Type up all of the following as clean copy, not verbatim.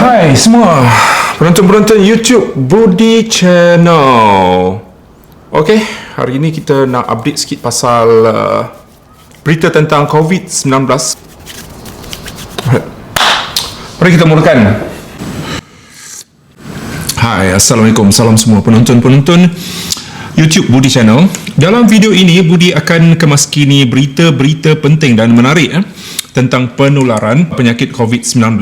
Hai semua penonton-penonton YouTube Budi Channel. Okey, hari ini kita nak update sikit pasal berita tentang COVID-19. Mari kita mulakan. Hai, Assalamualaikum. Salam semua penonton-penonton YouTube Budi Channel. Dalam video ini, Budi akan kemaskini berita-berita penting dan menarik tentang penularan penyakit COVID-19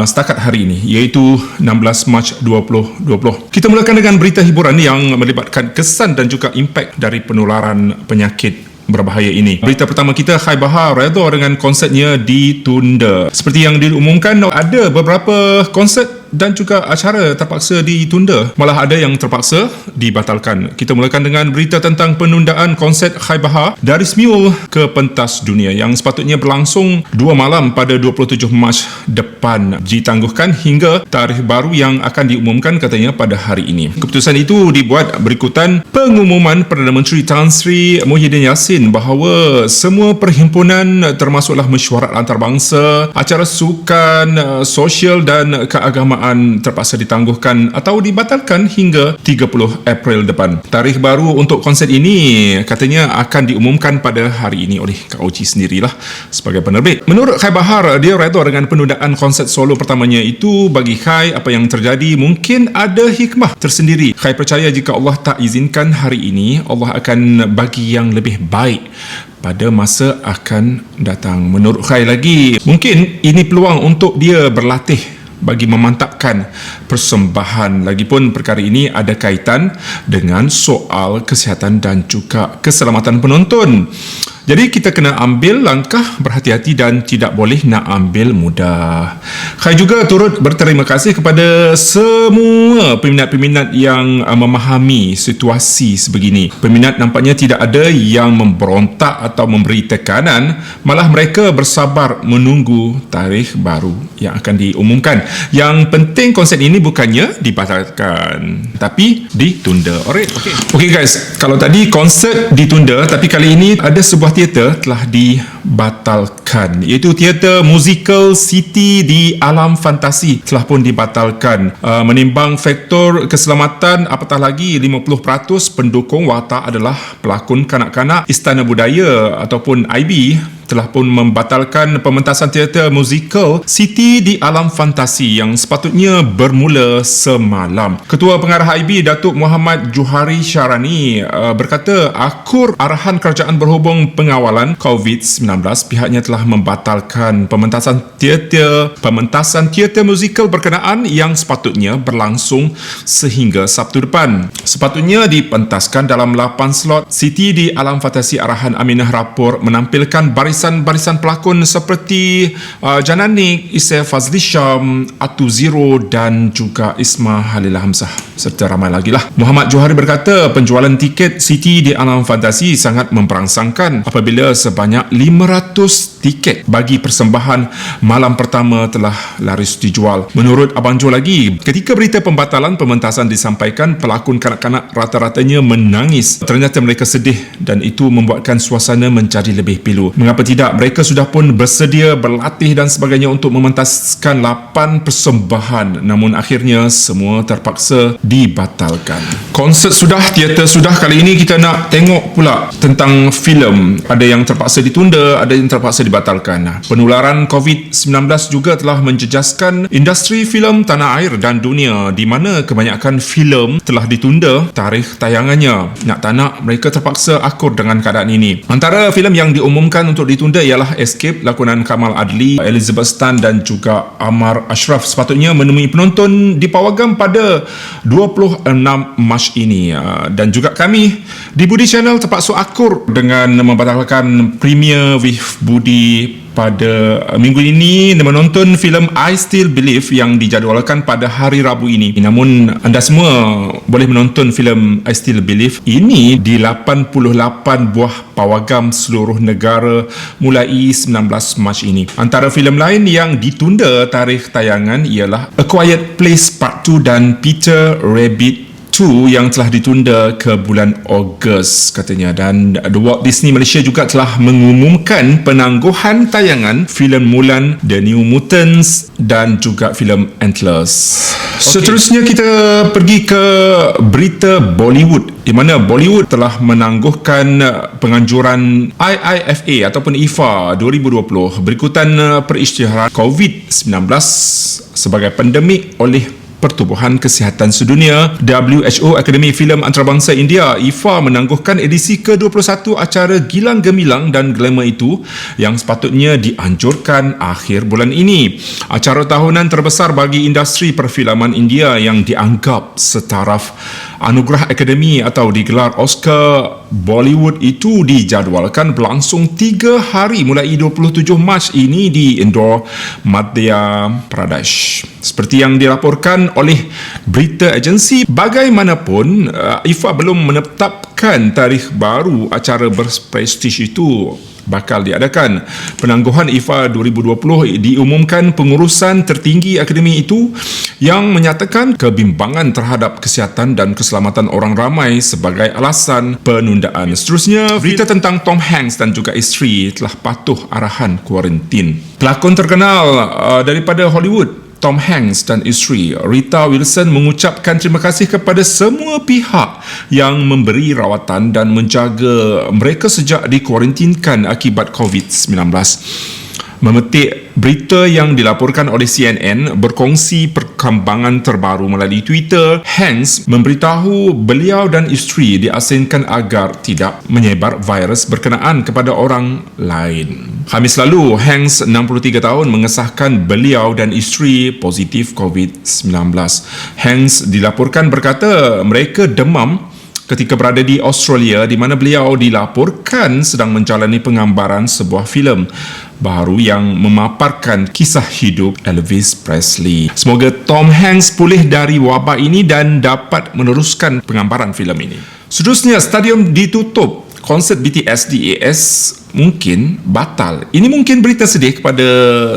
setakat hari ini, iaitu 16 Mac 2020. Kita mulakan dengan berita hiburan yang melibatkan kesan dan juga impak dari penularan penyakit berbahaya ini. Berita pertama kita, Khai Bahar redha dengan konsertnya ditunda. Seperti yang diumumkan, ada beberapa konsert dan juga acara terpaksa ditunda. Malah ada yang terpaksa dibatalkan. Kita mulakan dengan berita tentang penundaan konsert Khai Bahar dari Semiul ke pentas dunia yang sepatutnya berlangsung 2 malam pada 27 Mac depan, ditangguhkan hingga tarikh baru yang akan diumumkan katanya pada hari ini. Keputusan itu dibuat berikutan pengumuman Perdana Menteri Tan Sri Muhyiddin Yassin bahawa semua perhimpunan termasuklah mesyuarat antarabangsa, acara sukan, sosial dan keagamaan terpaksa ditangguhkan atau dibatalkan hingga 30 April depan. Tarikh baru untuk konsert ini katanya akan diumumkan pada hari ini oleh KOG sendirilah sebagai penerbit. Menurut Khai Bahar, dia redha dengan penundaan konsert solo pertamanya itu. Bagi Khai, apa yang terjadi mungkin ada hikmah tersendiri. Khai percaya jika Allah tak izinkan hari ini, Allah akan bagi yang lebih baik pada masa akan datang. Menurut Khai lagi, mungkin ini peluang untuk dia berlatih bagi memantapkan persembahan. Lagipun perkara ini ada kaitan dengan soal kesihatan dan juga keselamatan penonton. Jadi kita kena ambil langkah berhati-hati dan tidak boleh nak ambil mudah. Khai juga turut berterima kasih kepada semua peminat-peminat yang memahami situasi sebegini. Peminat nampaknya tidak ada yang memberontak atau memberi tekanan, malah mereka bersabar menunggu tarikh baru yang akan diumumkan. Yang penting konsert ini bukannya dibatalkan, tapi ditunda. Alright, okay guys, kalau tadi konsert ditunda, tapi kali ini ada sebuah teater telah dibatalkan, iaitu teater musikal Siti di Alam Fantasi telah pun dibatalkan. Menimbang faktor keselamatan, apatah lagi 50% pendukung watak adalah pelakon kanak-kanak Istana Budaya ataupun IB, telah pun membatalkan pementasan teater musikal Siti di Alam Fantasi yang sepatutnya bermula semalam. Ketua Pengarah IB Datuk Muhammad Juhari Syarani berkata akur arahan kerajaan berhubung pengawalan COVID-19, pihaknya telah membatalkan pementasan teater musikal berkenaan yang sepatutnya berlangsung sehingga Sabtu depan. Sepatutnya dipentaskan dalam 8 slot. Siti di Alam Fantasi arahan Aminah Rapor menampilkan barisan pelakon seperti Jananik, Isai Fazli Syam, Atu Zero dan juga Isma Halilah Hamzah serta ramai lagi lah. Muhammad Johari berkata penjualan tiket Siti di Alam Fantasi sangat memperangsangkan apabila sebanyak 500 tiket bagi persembahan malam pertama telah laris dijual. Menurut Abang Jo lagi, ketika berita pembatalan pementasan disampaikan, pelakon kanak-kanak rata-ratanya menangis. Ternyata mereka sedih dan itu membuatkan suasana menjadi lebih pilu. Mengapa tidak, mereka sudah pun bersedia berlatih dan sebagainya untuk mementaskan 8 persembahan, namun akhirnya semua terpaksa dibatalkan. Konsert sudah, teater sudah, kali ini kita nak tengok pula tentang filem. Ada yang terpaksa ditunda, ada yang terpaksa dibatalkan. Penularan COVID-19 juga telah menjejaskan industri filem tanah air dan dunia, di mana kebanyakan filem telah ditunda tarikh tayangannya. Nak tak nak, mereka terpaksa akur dengan keadaan ini. Antara filem yang diumumkan untuk ditunda ialah Escape lakonan Kamal Adli, Elizabeth Stan dan juga Amar Ashraf, sepatutnya menemui penonton di Pawagam pada 26 Mac ini. Dan juga kami di Budi Channel terpaksa akur dengan membatalkan Premier with Budi pada minggu ini menonton filem I Still Believe yang dijadualkan pada hari Rabu ini. Namun anda semua boleh menonton filem I Still Believe ini di 88 buah pawagam seluruh negara mulai 19 Mac ini. Antara filem lain yang ditunda tarikh tayangan ialah A Quiet Place Part 2 dan Peter Rabbit 2 yang telah ditunda ke bulan Ogos katanya. Dan The Walt Disney Malaysia juga telah mengumumkan penangguhan tayangan filem Mulan, The New Mutants dan juga filem Antlers. Seterusnya kita pergi ke berita Bollywood, di mana Bollywood telah menangguhkan penganjuran IIFA ataupun IFA 2020 berikutan perisytiharan COVID-19 sebagai pandemik oleh Pertubuhan Kesihatan Sedunia. WHO Akademi Filem Antarabangsa India IFA menangguhkan edisi ke-21 acara Gilang Gemilang dan Glamour itu yang sepatutnya dianjurkan akhir bulan ini. Acara tahunan terbesar bagi industri perfilman India yang dianggap setaraf anugerah akademi atau digelar Oscar Bollywood itu dijadualkan berlangsung 3 hari mulai 27 Mac ini di Indore, Madhya Pradesh. Seperti yang dilaporkan oleh berita agensi, bagaimanapun IFA belum menetapkan tarikh baru acara berprestij itu bakal diadakan. Penangguhan IFA 2020 diumumkan pengurusan tertinggi akademi itu yang menyatakan kebimbangan terhadap kesihatan dan keselamatan orang ramai sebagai alasan penundaan. Seterusnya, berita tentang Tom Hanks dan juga isteri telah patuh arahan kuarantin. Pelakon terkenal daripada Hollywood Tom Hanks dan isteri Rita Wilson mengucapkan terima kasih kepada semua pihak yang memberi rawatan dan menjaga mereka sejak dikuarantinkan akibat COVID-19. Memetik berita yang dilaporkan oleh CNN berkongsi perkembangan terbaru melalui Twitter, Hanks memberitahu beliau dan isteri diasingkan agar tidak menyebar virus berkenaan kepada orang lain. Khamis lalu, Hanks 63 tahun mengesahkan beliau dan isteri positif COVID-19. Hanks dilaporkan berkata mereka demam ketika berada di Australia, di mana beliau dilaporkan sedang menjalani penggambaran sebuah filem baru yang memaparkan kisah hidup Elvis Presley. Semoga Tom Hanks pulih dari wabak ini dan dapat meneruskan penggambaran filem ini. Seterusnya, stadium ditutup. Konsert BTS di AS mungkin batal. Ini mungkin berita sedih kepada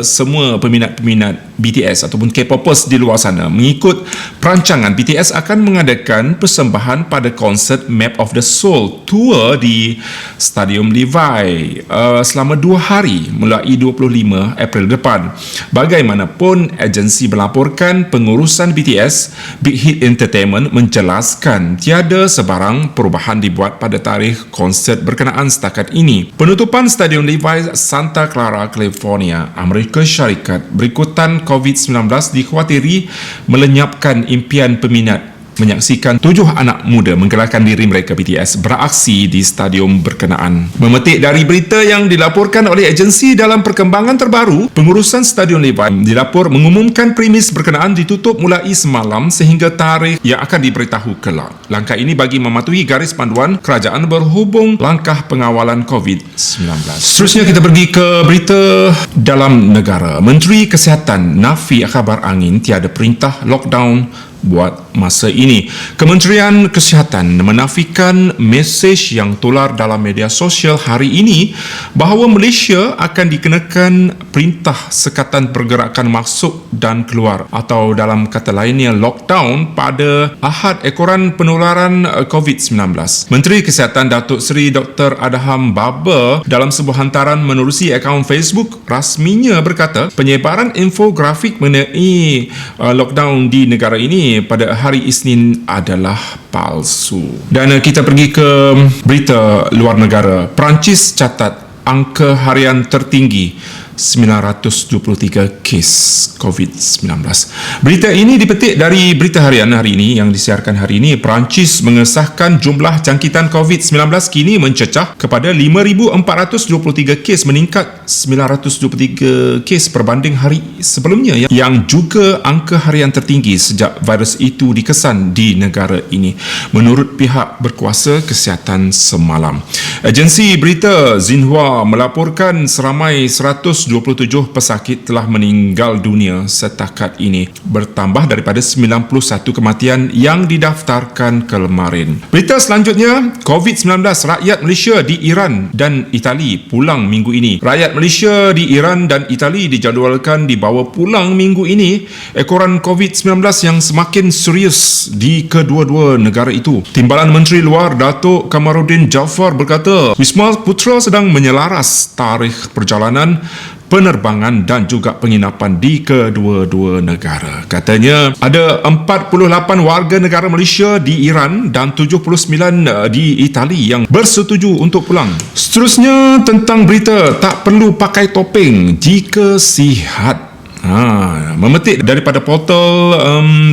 semua peminat-peminat BTS ataupun K-popers di luar sana. Mengikut perancangan, BTS akan mengadakan persembahan pada konsert Map of the Soul Tour di Stadium Levi selama 2 hari mulai 25 April depan. Bagaimanapun, agensi melaporkan pengurusan BTS, Big Hit Entertainment menjelaskan tiada sebarang perubahan dibuat pada tarikh konsert berkenaan setakat ini. Penutupan Stadium Levi Santa Clara, California, Amerika Syarikat berikutan COVID-19 dikhawatiri melenyapkan impian peminat menyaksikan 7 anak muda menggelarkan diri mereka BTS beraksi di stadium berkenaan. Memetik dari berita yang dilaporkan oleh agensi dalam perkembangan terbaru, pengurusan Stadium Levi dilapor mengumumkan premis berkenaan ditutup mulai semalam sehingga tarikh yang akan diberitahu kelak. Langkah ini bagi mematuhi garis panduan kerajaan berhubung langkah pengawalan COVID-19. Seterusnya kita pergi ke berita dalam negara. Menteri Kesihatan nafi khabar angin tiada perintah lockdown buat masa ini. Kementerian Kesihatan menafikan mesej yang tular dalam media sosial hari ini bahawa Malaysia akan dikenakan perintah sekatan pergerakan masuk dan keluar atau dalam kata lainnya lockdown pada Ahad ekoran penularan COVID-19. Menteri Kesihatan Datuk Seri Dr. Adham Baba dalam sebuah hantaran menerusi akaun Facebook rasminya berkata penyebaran infografik mengenai lockdown di negara ini pada hari Isnin adalah palsu. Dan kita pergi ke berita luar negara. Perancis catat angka harian tertinggi 923 kes COVID-19. Berita ini dipetik dari Berita Harian hari ini yang disiarkan hari ini. Perancis mengesahkan jumlah jangkitan COVID-19 kini mencecah kepada 5,423 kes, meningkat 923 kes berbanding hari sebelumnya yang juga angka harian tertinggi sejak virus itu dikesan di negara ini, menurut pihak berkuasa kesihatan semalam. Agensi berita Xinhua melaporkan seramai 100 127 pesakit telah meninggal dunia setakat ini, bertambah daripada 91 kematian yang didaftarkan kemarin. Berita selanjutnya, COVID-19, rakyat Malaysia di Iran dan Itali pulang minggu ini. Rakyat Malaysia di Iran dan Itali dijadualkan dibawa pulang minggu ini ekoran COVID-19 yang semakin serius di kedua-dua negara itu. Timbalan Menteri Luar Datuk Kamaruddin Jaafar berkata, Wisma Putra sedang menyelaras tarikh perjalanan, penerbangan dan juga penginapan di kedua-dua negara. Katanya ada 48 warga negara Malaysia di Iran dan 79 di Itali yang bersetuju untuk pulang. Seterusnya tentang berita tak perlu pakai topeng jika sihat. Memetik daripada portal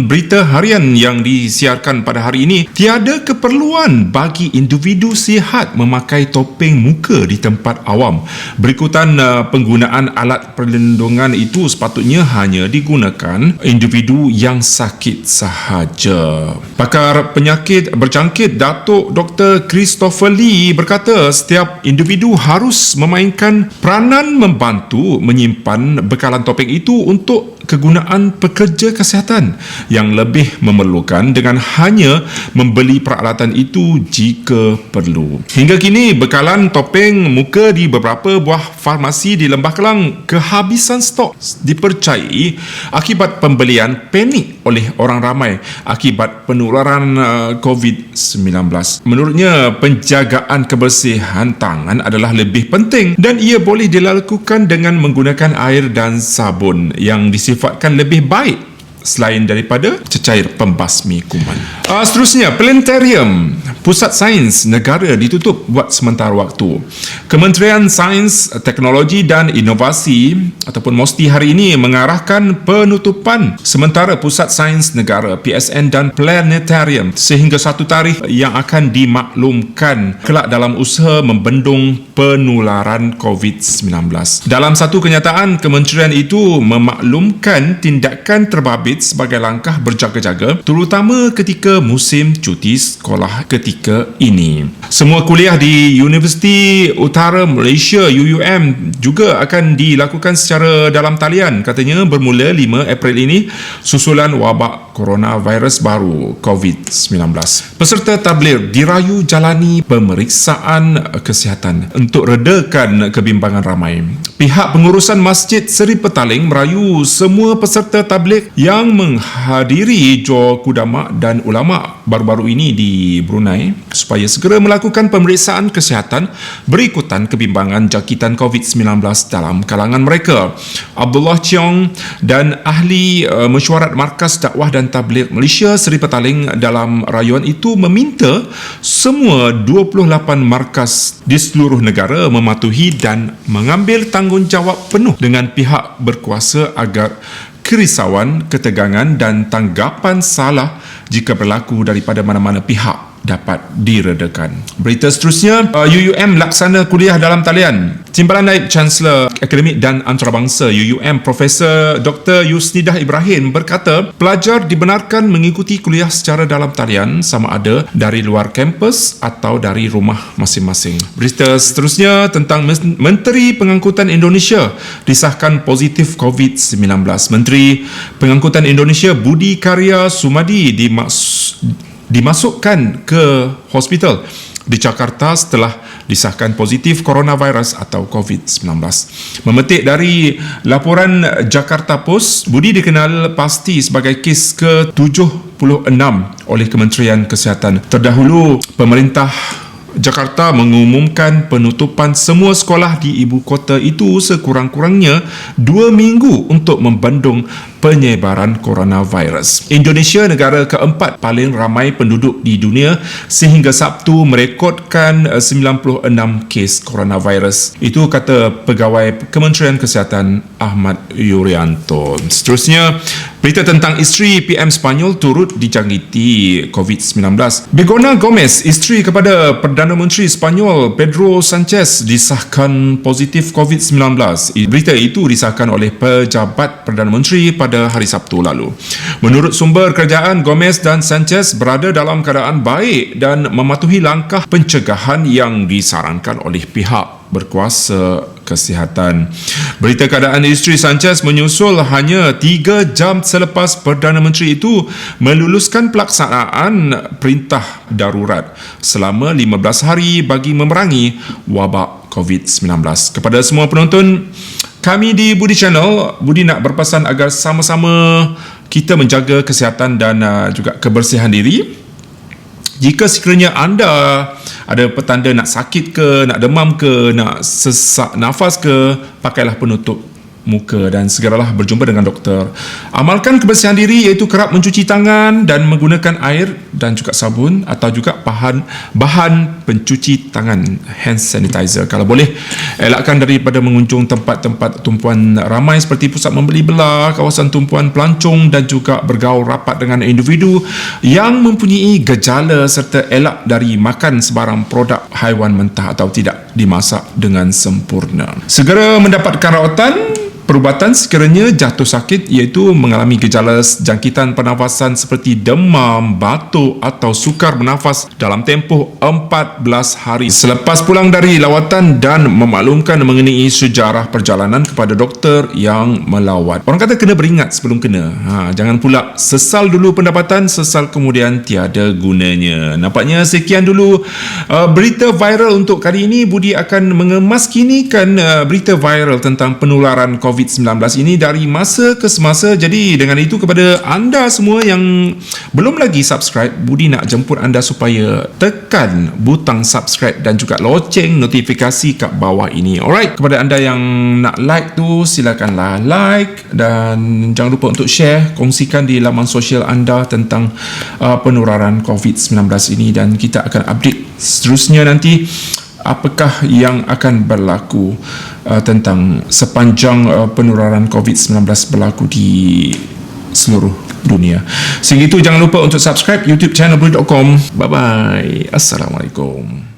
berita harian yang disiarkan pada hari ini, tiada keperluan bagi individu sihat memakai topeng muka di tempat awam. Berikutan penggunaan alat perlindungan itu sepatutnya hanya digunakan individu yang sakit sahaja. Pakar penyakit berjangkit Datuk Dr. Christopher Lee berkata setiap individu harus memainkan peranan membantu menyimpan bekalan topeng itu untuk kegunaan pekerja kesihatan yang lebih memerlukan dengan hanya membeli peralatan itu jika perlu. Hingga kini, bekalan topeng muka di beberapa buah farmasi di Lembah Kelang kehabisan stok, dipercayai akibat pembelian panik oleh orang ramai akibat penularan COVID-19. Menurutnya, penjagaan kebersihan tangan adalah lebih penting dan ia boleh dilakukan dengan menggunakan air dan sabun yang disifatkan lebih baik selain daripada cecair pembasmi kuman. Seterusnya, Planetarium Pusat Sains Negara ditutup buat sementara waktu. Kementerian Sains, Teknologi dan Inovasi ataupun MOSTI hari ini mengarahkan penutupan sementara Pusat Sains Negara PSN dan Planetarium sehingga satu tarikh yang akan dimaklumkan kelak dalam usaha membendung penularan COVID-19. Dalam satu kenyataan, kementerian itu memaklumkan tindakan terbabit sebagai langkah berjaga-jaga terutama ketika musim cuti sekolah ketika ini. Semua kuliah di Universiti Utara Malaysia UUM juga akan dilakukan secara dalam talian katanya bermula 5 April ini susulan wabak coronavirus baru COVID-19. Peserta tabligh dirayu jalani pemeriksaan kesihatan untuk redakan kebimbangan ramai. Pihak pengurusan Masjid Seri Petaling merayu semua peserta tabligh yang menghadiri Jor Kudama dan ulama baru-baru ini di Brunei supaya segera melakukan pemeriksaan kesihatan berikutan kebimbangan jangkitan COVID-19 dalam kalangan mereka. Abdullah Cheong dan ahli mesyuarat Markas Dakwah dan Tabligh Malaysia Seri Petaling dalam rayuan itu meminta semua 28 markas di seluruh negara mematuhi dan mengambil tanggungjawab penuh dengan pihak berkuasa agar kerisauan, ketegangan dan tanggapan salah jika berlaku daripada mana-mana pihak dapat diredakan. Berita seterusnya, UUM laksana kuliah dalam talian. Timbalan Naib Chancellor Akademik dan Antarabangsa UUM Profesor Dr. Yusnidah Ibrahim berkata pelajar dibenarkan mengikuti kuliah secara dalam talian sama ada dari luar kampus atau dari rumah masing-masing. Berita seterusnya tentang Menteri Pengangkutan Indonesia disahkan positif COVID-19. Menteri Pengangkutan Indonesia Budi Karya Sumadi dimasukkan ke hospital di Jakarta setelah disahkan positif coronavirus atau COVID-19. Memetik dari laporan Jakarta Post, Budi dikenal pasti sebagai kes ke-76 oleh Kementerian Kesihatan. Terdahulu, pemerintah Jakarta mengumumkan penutupan semua sekolah di ibu kota itu sekurang-kurangnya 2 minggu untuk membendung penyebaran coronavirus. Indonesia, negara keempat paling ramai penduduk di dunia, sehingga Sabtu merekodkan 96 kes coronavirus. Itu kata Pegawai Kementerian Kesihatan Ahmad Yuryanto. Seterusnya, berita tentang isteri PM Sepanyol turut dijangkiti COVID-19. Begoña Gómez, isteri kepada Perdana Menteri Sepanyol Pedro Sanchez, disahkan positif COVID-19. Berita itu disahkan oleh pejabat Perdana Menteri pada hari Sabtu lalu. Menurut sumber kerajaan, Gomez dan Sanchez berada dalam keadaan baik dan mematuhi langkah pencegahan yang disarankan oleh pihak berkuasa kesihatan. Berita keadaan isteri Sanchez menyusul hanya 3 jam selepas Perdana Menteri itu meluluskan pelaksanaan perintah darurat selama 15 hari bagi memerangi wabak COVID-19. Kepada semua penonton, kami di Budi Channel, Budi nak berpesan agar sama-sama kita menjaga kesihatan dan juga kebersihan diri. Jika sekiranya anda ada petanda nak sakit ke, nak demam ke, nak sesak nafas ke, pakailah penutup muka dan segeralah berjumpa dengan doktor. Amalkan kebersihan diri iaitu kerap mencuci tangan dan menggunakan air dan juga sabun atau juga bahan pencuci tangan, hand sanitizer. Kalau boleh, elakkan daripada mengunjung tempat-tempat tumpuan ramai seperti pusat membeli belah, kawasan tumpuan pelancong dan juga bergaul rapat dengan individu yang mempunyai gejala serta elak dari makan sebarang produk haiwan mentah atau tidak dimasak dengan sempurna. Segera mendapatkan rawatan perubatan sekiranya jatuh sakit, iaitu mengalami gejala jangkitan pernafasan seperti demam, batuk atau sukar bernafas dalam tempoh 14 hari selepas pulang dari lawatan dan memaklumkan mengenai sejarah perjalanan kepada doktor yang melawat. Orang kata kena beringat sebelum kena. Jangan pula sesal dulu pendapatan, sesal kemudian tiada gunanya. Nampaknya sekian dulu berita viral untuk kali ini. Budi akan mengemaskinikan berita viral tentang penularan COVID-19 ini dari masa ke semasa. Jadi dengan itu, kepada anda semua yang belum lagi subscribe, Budi nak jemput anda supaya tekan butang subscribe dan juga loceng notifikasi kat bawah ini. Alright, kepada anda yang nak like tu, silakanlah like dan jangan lupa untuk share, kongsikan di laman sosial anda tentang penularan COVID-19 ini, dan kita akan update seterusnya nanti apakah yang akan berlaku tentang sepanjang penularan COVID-19 berlaku di seluruh dunia. Sehingga itu, jangan lupa untuk subscribe YouTube channel Budi.com. Bye bye. Assalamualaikum.